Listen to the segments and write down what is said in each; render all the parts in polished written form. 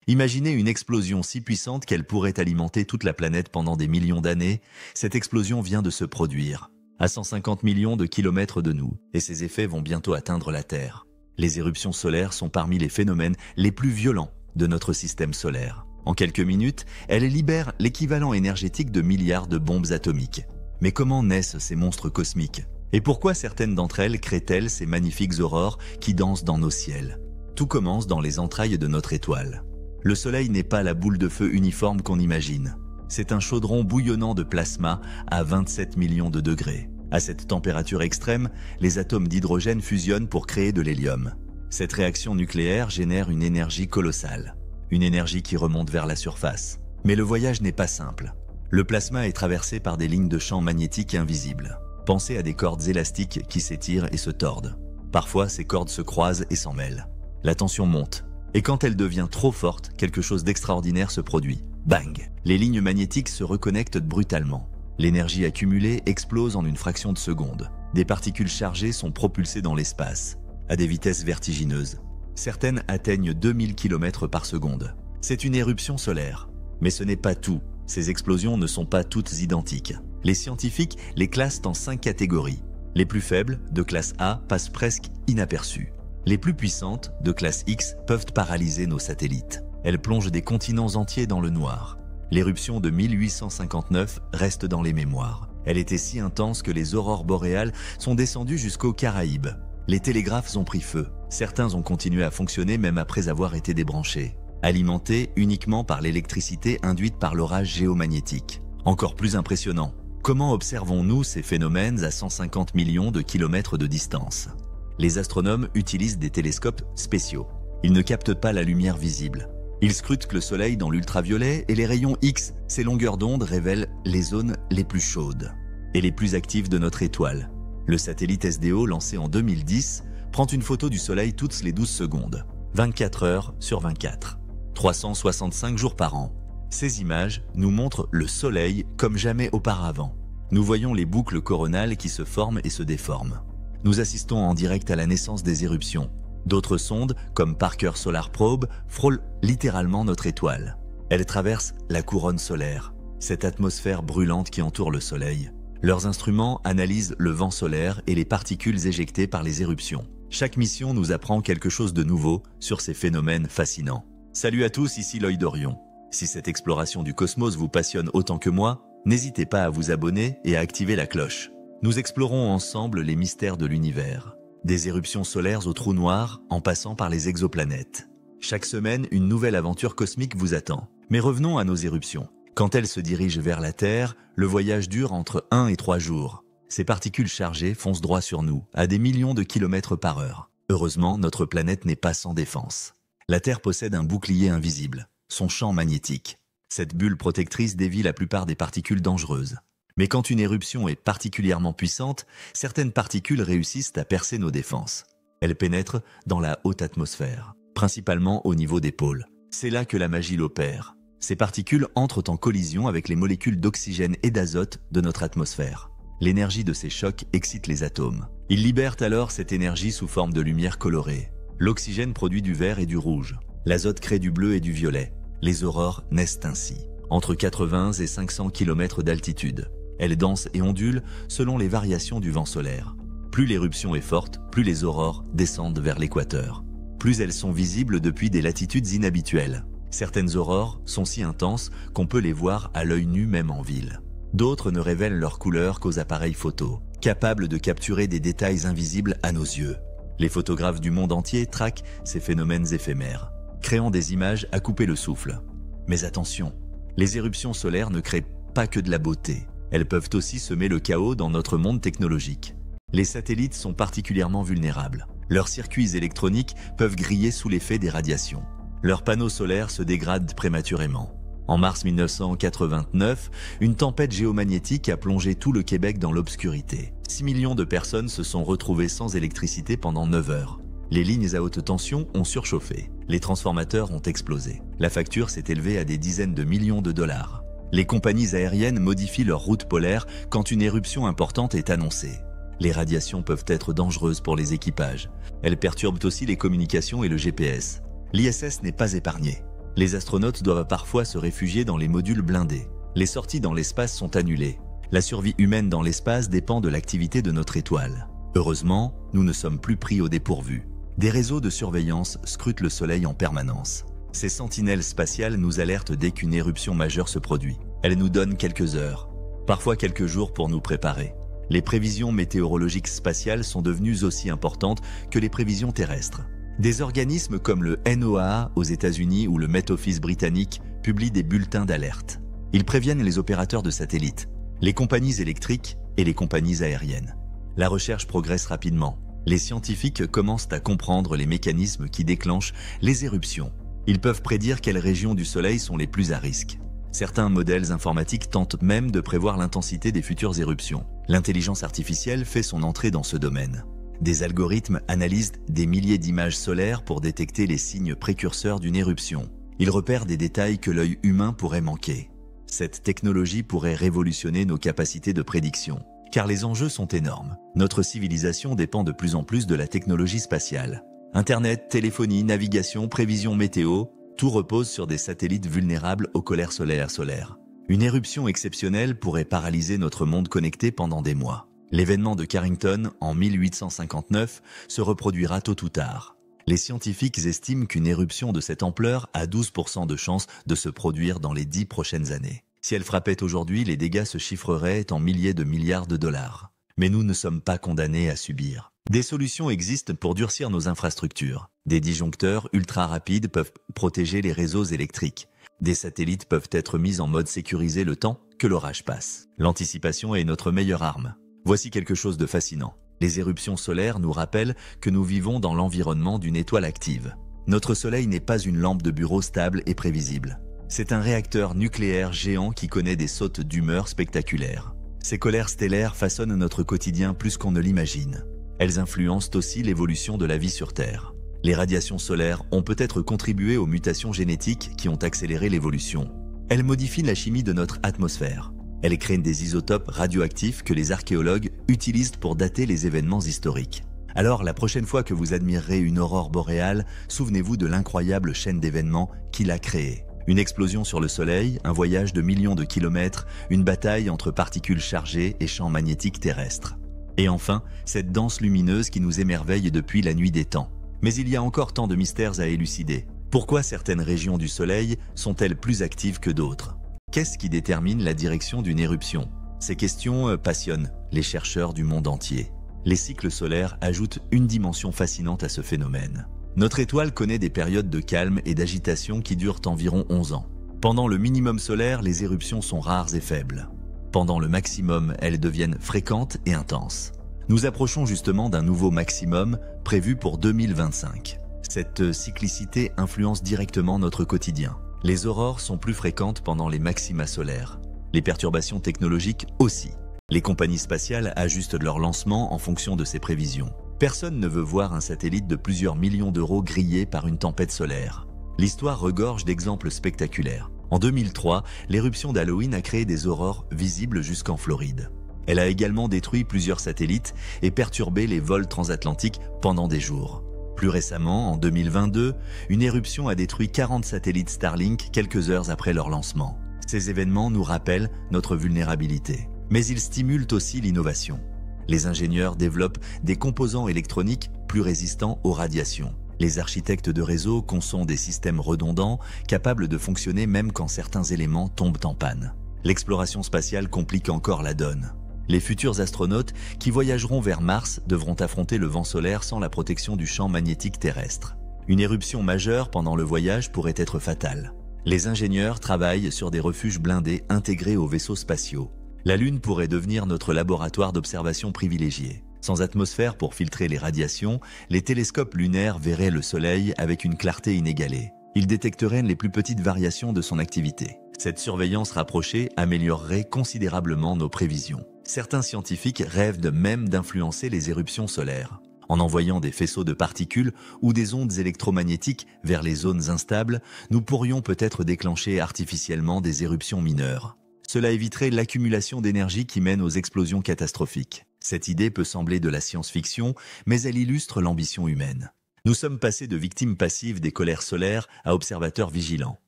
Imaginez une explosion si puissante qu'elle pourrait alimenter toute la planète pendant des millions d'années. Cette explosion vient de se produire, à 150 millions de kilomètres de nous, et ses effets vont bientôt atteindre la Terre. Les éruptions solaires sont parmi les phénomènes les plus violents de notre système solaire. En quelques minutes, elles libèrent l'équivalent énergétique de milliards de bombes atomiques. Mais comment naissent ces monstres cosmiques? Et pourquoi certaines d'entre elles créent-elles ces magnifiques aurores qui dansent dans nos ciels? Tout commence dans les entrailles de notre étoile. Le Soleil n'est pas la boule de feu uniforme qu'on imagine. C'est un chaudron bouillonnant de plasma à 27 millions de degrés. À cette température extrême, les atomes d'hydrogène fusionnent pour créer de l'hélium. Cette réaction nucléaire génère une énergie colossale. Une énergie qui remonte vers la surface. Mais le voyage n'est pas simple. Le plasma est traversé par des lignes de champ magnétique invisibles. Pensez à des cordes élastiques qui s'étirent et se tordent. Parfois, ces cordes se croisent et s'en mêlent. La tension monte. Et quand elle devient trop forte, quelque chose d'extraordinaire se produit. Bang! Les lignes magnétiques se reconnectent brutalement. L'énergie accumulée explose en une fraction de seconde. Des particules chargées sont propulsées dans l'espace, à des vitesses vertigineuses. Certaines atteignent 2000 km par seconde. C'est une éruption solaire. Mais ce n'est pas tout. Ces explosions ne sont pas toutes identiques. Les scientifiques les classent en 5 catégories. Les plus faibles, de classe A, passent presque inaperçues. Les plus puissantes, de classe X, peuvent paralyser nos satellites. Elles plongent des continents entiers dans le noir. L'éruption de 1859 reste dans les mémoires. Elle était si intense que les aurores boréales sont descendues jusqu'aux Caraïbes. Les télégraphes ont pris feu. Certains ont continué à fonctionner même après avoir été débranchés, alimentés uniquement par l'électricité induite par l'orage géomagnétique. Encore plus impressionnant, comment observons-nous ces phénomènes à 150 millions de kilomètres de distance? Les astronomes utilisent des télescopes spéciaux. Ils ne captent pas la lumière visible. Ils scrutent le Soleil dans l'ultraviolet et les rayons X, ces longueurs d'onde révèlent les zones les plus chaudes et les plus actives de notre étoile. Le satellite SDO, lancé en 2010, prend une photo du Soleil toutes les 12 secondes, 24 heures sur 24, 365 jours par an. Ces images nous montrent le Soleil comme jamais auparavant. Nous voyons les boucles coronales qui se forment et se déforment. Nous assistons en direct à la naissance des éruptions. D'autres sondes, comme Parker Solar Probe, frôlent littéralement notre étoile. Elles traversent la couronne solaire, cette atmosphère brûlante qui entoure le Soleil. Leurs instruments analysent le vent solaire et les particules éjectées par les éruptions. Chaque mission nous apprend quelque chose de nouveau sur ces phénomènes fascinants. Salut à tous, ici Loïc d'Orion. Si cette exploration du cosmos vous passionne autant que moi, n'hésitez pas à vous abonner et à activer la cloche. Nous explorons ensemble les mystères de l'univers. Des éruptions solaires aux trous noirs, en passant par les exoplanètes. Chaque semaine, une nouvelle aventure cosmique vous attend. Mais revenons à nos éruptions. Quand elles se dirigent vers la Terre, le voyage dure entre 1 et 3 jours. Ces particules chargées foncent droit sur nous, à des millions de kilomètres par heure. Heureusement, notre planète n'est pas sans défense. La Terre possède un bouclier invisible, son champ magnétique. Cette bulle protectrice dévie la plupart des particules dangereuses. Mais quand une éruption est particulièrement puissante, certaines particules réussissent à percer nos défenses. Elles pénètrent dans la haute atmosphère, principalement au niveau des pôles. C'est là que la magie l'opère. Ces particules entrent en collision avec les molécules d'oxygène et d'azote de notre atmosphère. L'énergie de ces chocs excite les atomes. Ils libèrent alors cette énergie sous forme de lumière colorée. L'oxygène produit du vert et du rouge. L'azote crée du bleu et du violet. Les aurores naissent ainsi, entre 80 et 500 km d'altitude. Elles dansent et ondulent selon les variations du vent solaire. Plus l'éruption est forte, plus les aurores descendent vers l'équateur. Plus elles sont visibles depuis des latitudes inhabituelles. Certaines aurores sont si intenses qu'on peut les voir à l'œil nu même en ville. D'autres ne révèlent leur couleur qu'aux appareils photo, capables de capturer des détails invisibles à nos yeux. Les photographes du monde entier traquent ces phénomènes éphémères, créant des images à couper le souffle. Mais attention, les éruptions solaires ne créent pas que de la beauté. Elles peuvent aussi semer le chaos dans notre monde technologique. Les satellites sont particulièrement vulnérables. Leurs circuits électroniques peuvent griller sous l'effet des radiations. Leurs panneaux solaires se dégradent prématurément. En mars 1989, une tempête géomagnétique a plongé tout le Québec dans l'obscurité. 6 millions de personnes se sont retrouvées sans électricité pendant 9 heures. Les lignes à haute tension ont surchauffé. Les transformateurs ont explosé. La facture s'est élevée à des dizaines de millions de dollars. Les compagnies aériennes modifient leur route polaire quand une éruption importante est annoncée. Les radiations peuvent être dangereuses pour les équipages. Elles perturbent aussi les communications et le GPS. L'ISS n'est pas épargné. Les astronautes doivent parfois se réfugier dans les modules blindés. Les sorties dans l'espace sont annulées. La survie humaine dans l'espace dépend de l'activité de notre étoile. Heureusement, nous ne sommes plus pris au dépourvu. Des réseaux de surveillance scrutent le Soleil en permanence. Ces sentinelles spatiales nous alertent dès qu'une éruption majeure se produit. Elles nous donnent quelques heures, parfois quelques jours pour nous préparer. Les prévisions météorologiques spatiales sont devenues aussi importantes que les prévisions terrestres. Des organismes comme le NOAA aux États-Unis ou le Met Office britannique publient des bulletins d'alerte. Ils préviennent les opérateurs de satellites, les compagnies électriques et les compagnies aériennes. La recherche progresse rapidement. Les scientifiques commencent à comprendre les mécanismes qui déclenchent les éruptions. Ils peuvent prédire quelles régions du Soleil sont les plus à risque. Certains modèles informatiques tentent même de prévoir l'intensité des futures éruptions. L'intelligence artificielle fait son entrée dans ce domaine. Des algorithmes analysent des milliers d'images solaires pour détecter les signes précurseurs d'une éruption. Ils repèrent des détails que l'œil humain pourrait manquer. Cette technologie pourrait révolutionner nos capacités de prédiction. Car les enjeux sont énormes. Notre civilisation dépend de plus en plus de la technologie spatiale. Internet, téléphonie, navigation, prévision météo, tout repose sur des satellites vulnérables aux colères solaires. Une éruption exceptionnelle pourrait paralyser notre monde connecté pendant des mois. L'événement de Carrington, en 1859, se reproduira tôt ou tard. Les scientifiques estiment qu'une éruption de cette ampleur a 12% de chances de se produire dans les 10 prochaines années. Si elle frappait aujourd'hui, les dégâts se chiffreraient en milliers de milliards de dollars. Mais nous ne sommes pas condamnés à subir. Des solutions existent pour durcir nos infrastructures. Des disjoncteurs ultra rapides peuvent protéger les réseaux électriques. Des satellites peuvent être mis en mode sécurisé le temps que l'orage passe. L'anticipation est notre meilleure arme. Voici quelque chose de fascinant. Les éruptions solaires nous rappellent que nous vivons dans l'environnement d'une étoile active. Notre Soleil n'est pas une lampe de bureau stable et prévisible. C'est un réacteur nucléaire géant qui connaît des sautes d'humeur spectaculaires. Ces colères stellaires façonnent notre quotidien plus qu'on ne l'imagine. Elles influencent aussi l'évolution de la vie sur Terre. Les radiations solaires ont peut-être contribué aux mutations génétiques qui ont accéléré l'évolution. Elles modifient la chimie de notre atmosphère. Elles créent des isotopes radioactifs que les archéologues utilisent pour dater les événements historiques. Alors, la prochaine fois que vous admirerez une aurore boréale, souvenez-vous de l'incroyable chaîne d'événements qu'il a créée. Une explosion sur le Soleil, un voyage de millions de kilomètres, une bataille entre particules chargées et champs magnétiques terrestres. Et enfin, cette danse lumineuse qui nous émerveille depuis la nuit des temps. Mais il y a encore tant de mystères à élucider. Pourquoi certaines régions du Soleil sont-elles plus actives que d'autres? Qu'est-ce qui détermine la direction d'une éruption? Ces questions passionnent les chercheurs du monde entier. Les cycles solaires ajoutent une dimension fascinante à ce phénomène. Notre étoile connaît des périodes de calme et d'agitation qui durent environ 11 ans. Pendant le minimum solaire, les éruptions sont rares et faibles. Pendant le maximum, elles deviennent fréquentes et intenses. Nous approchons justement d'un nouveau maximum prévu pour 2025. Cette cyclicité influence directement notre quotidien. Les aurores sont plus fréquentes pendant les maxima solaires. Les perturbations technologiques aussi. Les compagnies spatiales ajustent leur lancement en fonction de ces prévisions. Personne ne veut voir un satellite de plusieurs millions d'euros grillé par une tempête solaire. L'histoire regorge d'exemples spectaculaires. En 2003, l'éruption d'Halloween a créé des aurores visibles jusqu'en Floride. Elle a également détruit plusieurs satellites et perturbé les vols transatlantiques pendant des jours. Plus récemment, en 2022, une éruption a détruit 40 satellites Starlink quelques heures après leur lancement. Ces événements nous rappellent notre vulnérabilité. Mais ils stimulent aussi l'innovation. Les ingénieurs développent des composants électroniques plus résistants aux radiations. Les architectes de réseau conçoivent des systèmes redondants capables de fonctionner même quand certains éléments tombent en panne. L'exploration spatiale complique encore la donne. Les futurs astronautes qui voyageront vers Mars devront affronter le vent solaire sans la protection du champ magnétique terrestre. Une éruption majeure pendant le voyage pourrait être fatale. Les ingénieurs travaillent sur des refuges blindés intégrés aux vaisseaux spatiaux. La Lune pourrait devenir notre laboratoire d'observation privilégié. Sans atmosphère pour filtrer les radiations, les télescopes lunaires verraient le Soleil avec une clarté inégalée. Ils détecteraient les plus petites variations de son activité. Cette surveillance rapprochée améliorerait considérablement nos prévisions. Certains scientifiques rêvent même d'influencer les éruptions solaires. En envoyant des faisceaux de particules ou des ondes électromagnétiques vers les zones instables, nous pourrions peut-être déclencher artificiellement des éruptions mineures. Cela éviterait l'accumulation d'énergie qui mène aux explosions catastrophiques. Cette idée peut sembler de la science-fiction, mais elle illustre l'ambition humaine. Nous sommes passés de victimes passives des colères solaires à observateurs vigilants.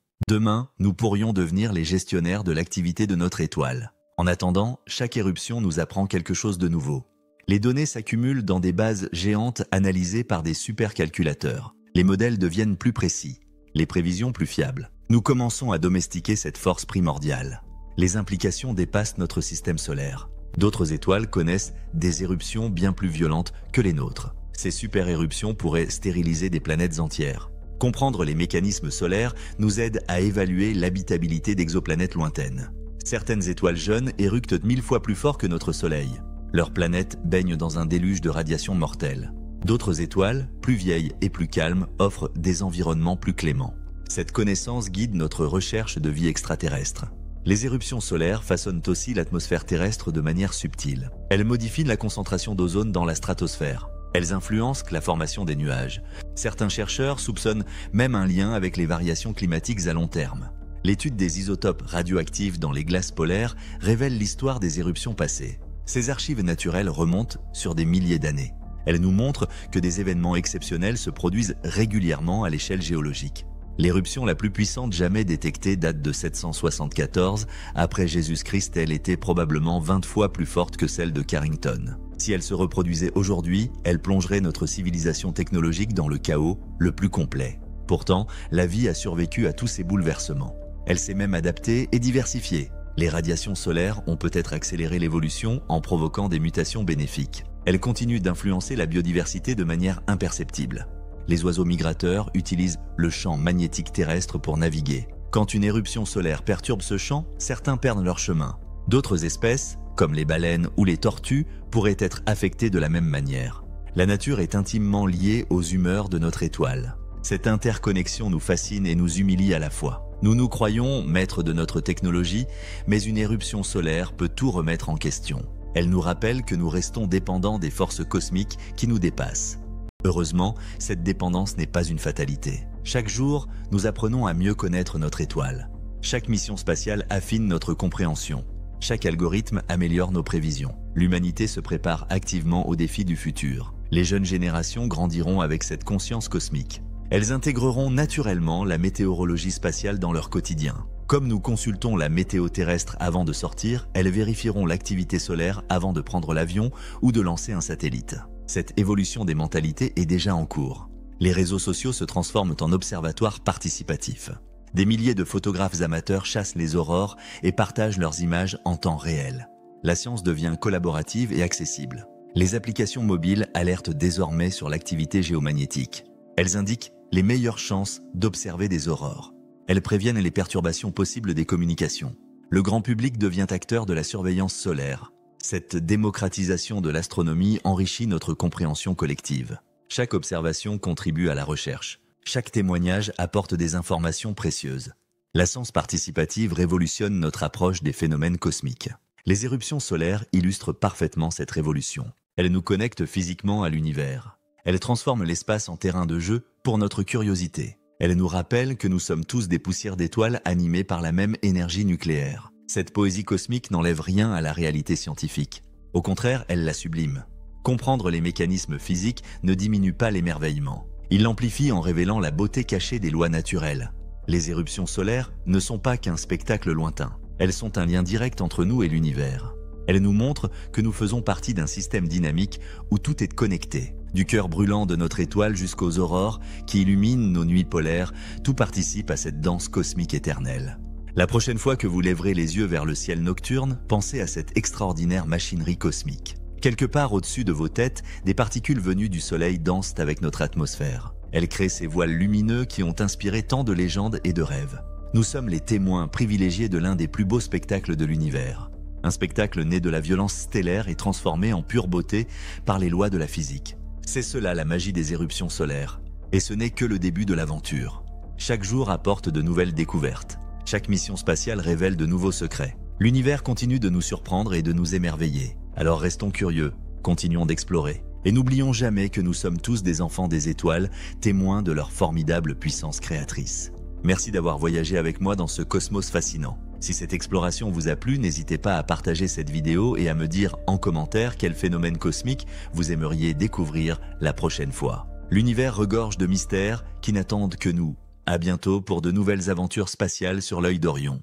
Demain, nous pourrions devenir les gestionnaires de l'activité de notre étoile. En attendant, chaque éruption nous apprend quelque chose de nouveau. Les données s'accumulent dans des bases géantes analysées par des supercalculateurs. Les modèles deviennent plus précis, les prévisions plus fiables. Nous commençons à domestiquer cette force primordiale. Les implications dépassent notre système solaire. D'autres étoiles connaissent des éruptions bien plus violentes que les nôtres. Ces super-éruptions pourraient stériliser des planètes entières. Comprendre les mécanismes solaires nous aide à évaluer l'habitabilité d'exoplanètes lointaines. Certaines étoiles jeunes éructent 1000 fois plus fort que notre Soleil. Leurs planètes baignent dans un déluge de radiation mortelle. D'autres étoiles, plus vieilles et plus calmes, offrent des environnements plus cléments. Cette connaissance guide notre recherche de vie extraterrestre. Les éruptions solaires façonnent aussi l'atmosphère terrestre de manière subtile. Elles modifient la concentration d'ozone dans la stratosphère. Elles influencent la formation des nuages. Certains chercheurs soupçonnent même un lien avec les variations climatiques à long terme. L'étude des isotopes radioactifs dans les glaces polaires révèle l'histoire des éruptions passées. Ces archives naturelles remontent sur des milliers d'années. Elles nous montrent que des événements exceptionnels se produisent régulièrement à l'échelle géologique. L'éruption la plus puissante jamais détectée date de 774. Après Jésus-Christ, elle était probablement 20 fois plus forte que celle de Carrington. Si elle se reproduisait aujourd'hui, elle plongerait notre civilisation technologique dans le chaos le plus complet. Pourtant, la vie a survécu à tous ces bouleversements. Elle s'est même adaptée et diversifiée. Les radiations solaires ont peut-être accéléré l'évolution en provoquant des mutations bénéfiques. Elles continuent d'influencer la biodiversité de manière imperceptible. Les oiseaux migrateurs utilisent le champ magnétique terrestre pour naviguer. Quand une éruption solaire perturbe ce champ, certains perdent leur chemin. D'autres espèces, comme les baleines ou les tortues, pourraient être affectées de la même manière. La nature est intimement liée aux humeurs de notre étoile. Cette interconnexion nous fascine et nous humilie à la fois. Nous nous croyons maîtres de notre technologie, mais une éruption solaire peut tout remettre en question. Elle nous rappelle que nous restons dépendants des forces cosmiques qui nous dépassent. Heureusement, cette dépendance n'est pas une fatalité. Chaque jour, nous apprenons à mieux connaître notre étoile. Chaque mission spatiale affine notre compréhension. Chaque algorithme améliore nos prévisions. L'humanité se prépare activement aux défis du futur. Les jeunes générations grandiront avec cette conscience cosmique. Elles intégreront naturellement la météorologie spatiale dans leur quotidien. Comme nous consultons la météo terrestre avant de sortir, elles vérifieront l'activité solaire avant de prendre l'avion ou de lancer un satellite. Cette évolution des mentalités est déjà en cours. Les réseaux sociaux se transforment en observatoires participatifs. Des milliers de photographes amateurs chassent les aurores et partagent leurs images en temps réel. La science devient collaborative et accessible. Les applications mobiles alertent désormais sur l'activité géomagnétique. Elles indiquent les meilleures chances d'observer des aurores. Elles préviennent les perturbations possibles des communications. Le grand public devient acteur de la surveillance solaire. Cette démocratisation de l'astronomie enrichit notre compréhension collective. Chaque observation contribue à la recherche. Chaque témoignage apporte des informations précieuses. La science participative révolutionne notre approche des phénomènes cosmiques. Les éruptions solaires illustrent parfaitement cette révolution. Elles nous connectent physiquement à l'univers. Elles transforment l'espace en terrain de jeu pour notre curiosité. Elles nous rappellent que nous sommes tous des poussières d'étoiles animées par la même énergie nucléaire. Cette poésie cosmique n'enlève rien à la réalité scientifique. Au contraire, elle la sublime. Comprendre les mécanismes physiques ne diminue pas l'émerveillement. Il l'amplifie en révélant la beauté cachée des lois naturelles. Les éruptions solaires ne sont pas qu'un spectacle lointain. Elles sont un lien direct entre nous et l'univers. Elles nous montrent que nous faisons partie d'un système dynamique où tout est connecté. Du cœur brûlant de notre étoile jusqu'aux aurores qui illuminent nos nuits polaires, tout participe à cette danse cosmique éternelle. La prochaine fois que vous lèverez les yeux vers le ciel nocturne, pensez à cette extraordinaire machinerie cosmique. Quelque part au-dessus de vos têtes, des particules venues du Soleil dansent avec notre atmosphère. Elles créent ces voiles lumineux qui ont inspiré tant de légendes et de rêves. Nous sommes les témoins privilégiés de l'un des plus beaux spectacles de l'univers. Un spectacle né de la violence stellaire et transformé en pure beauté par les lois de la physique. C'est cela la magie des éruptions solaires. Et ce n'est que le début de l'aventure. Chaque jour apporte de nouvelles découvertes. Chaque mission spatiale révèle de nouveaux secrets. L'univers continue de nous surprendre et de nous émerveiller. Alors restons curieux, continuons d'explorer. Et n'oublions jamais que nous sommes tous des enfants des étoiles, témoins de leur formidable puissance créatrice. Merci d'avoir voyagé avec moi dans ce cosmos fascinant. Si cette exploration vous a plu, n'hésitez pas à partager cette vidéo et à me dire en commentaire quel phénomène cosmique vous aimeriez découvrir la prochaine fois. L'univers regorge de mystères qui n'attendent que nous. À bientôt pour de nouvelles aventures spatiales sur l'œil d'Orion.